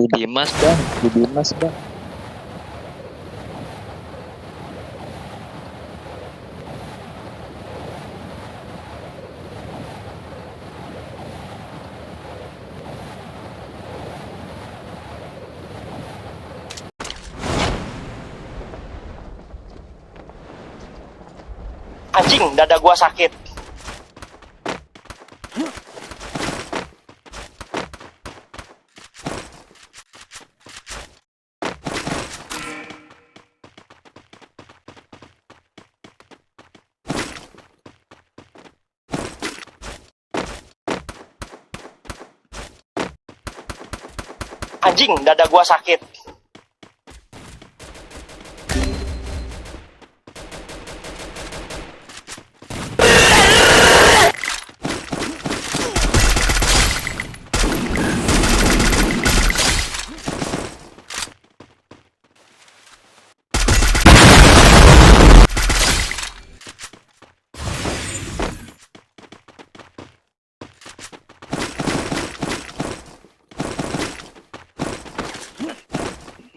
Dimas bang, di Dimas bang. Anjing, dada gua sakit. Anjing, dada gua sakit.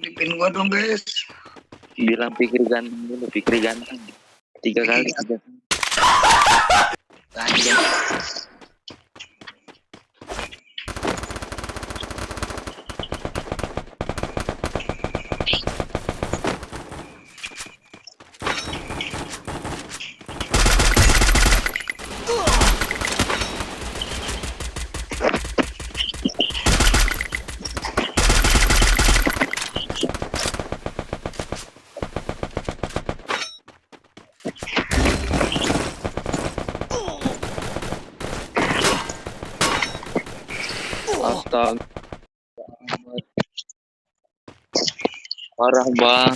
Dipin gua dong guys. Bilang pikir ganteng dulu, pikir ganteng. 3 kali, 3 kali. Lanjut. Astaga. Parah bang.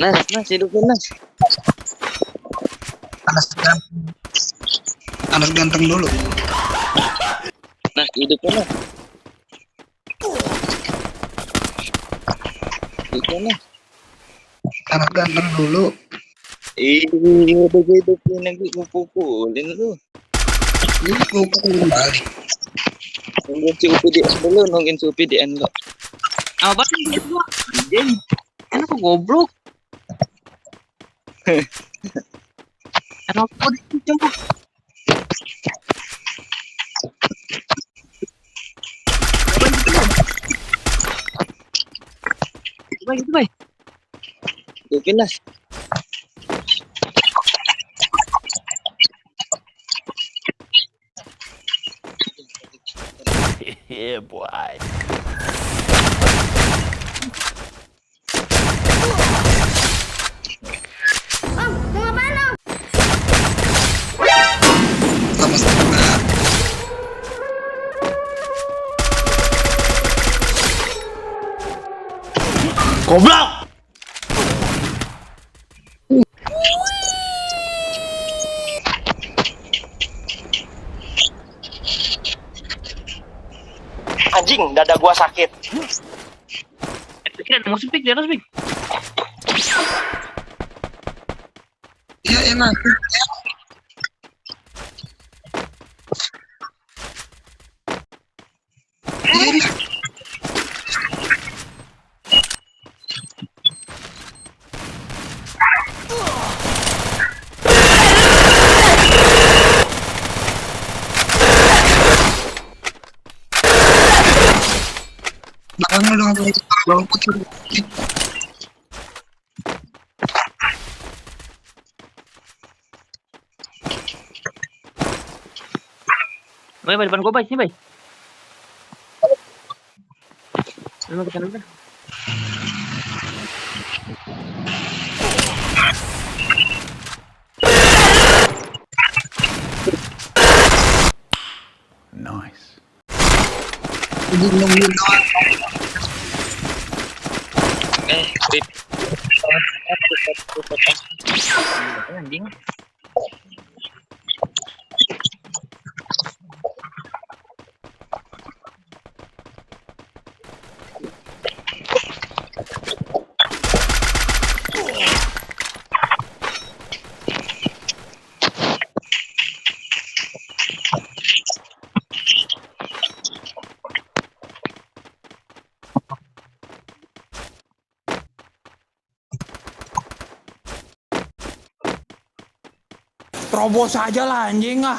Nas, hidupin Nas. Anas ganteng dulu. Nas, hidupin Nas. Hidupin Nas. Anas ganteng dulu. Udah gue hidupin lagi, gue pukulin lu. Ini gua kembali. Nungguin si UPDN dulu, nungguin si UPDN lo. Apa sih gua? Anjing. Enak kok goblok. Enak kok dicempuk. Baik. Hidupin Nas. Yeah, boy. Sama-sama. Goblok! Anjing, dada gua sakit. Kira ada musuh pik di atas pik. Iya enak. Enak. Belakang lu dong, belakang putih. Bay, depan gua bay, sini bay. Lu ke sana udah. Nice. Nungguin doang. Anjing. Terobos aja lah anjing ah.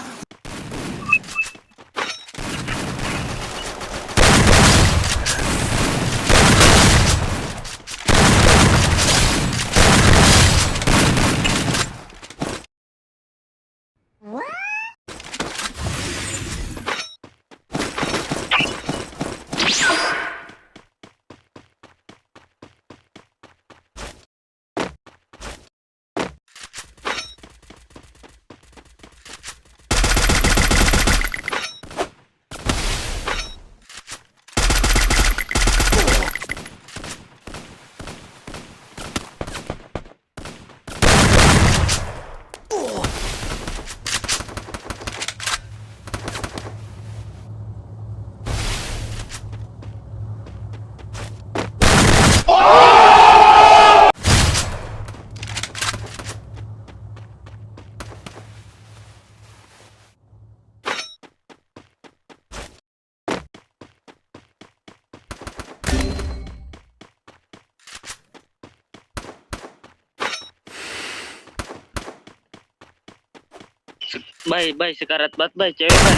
Bay, sekarat banget, bay, cewek, bay.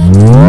Mereka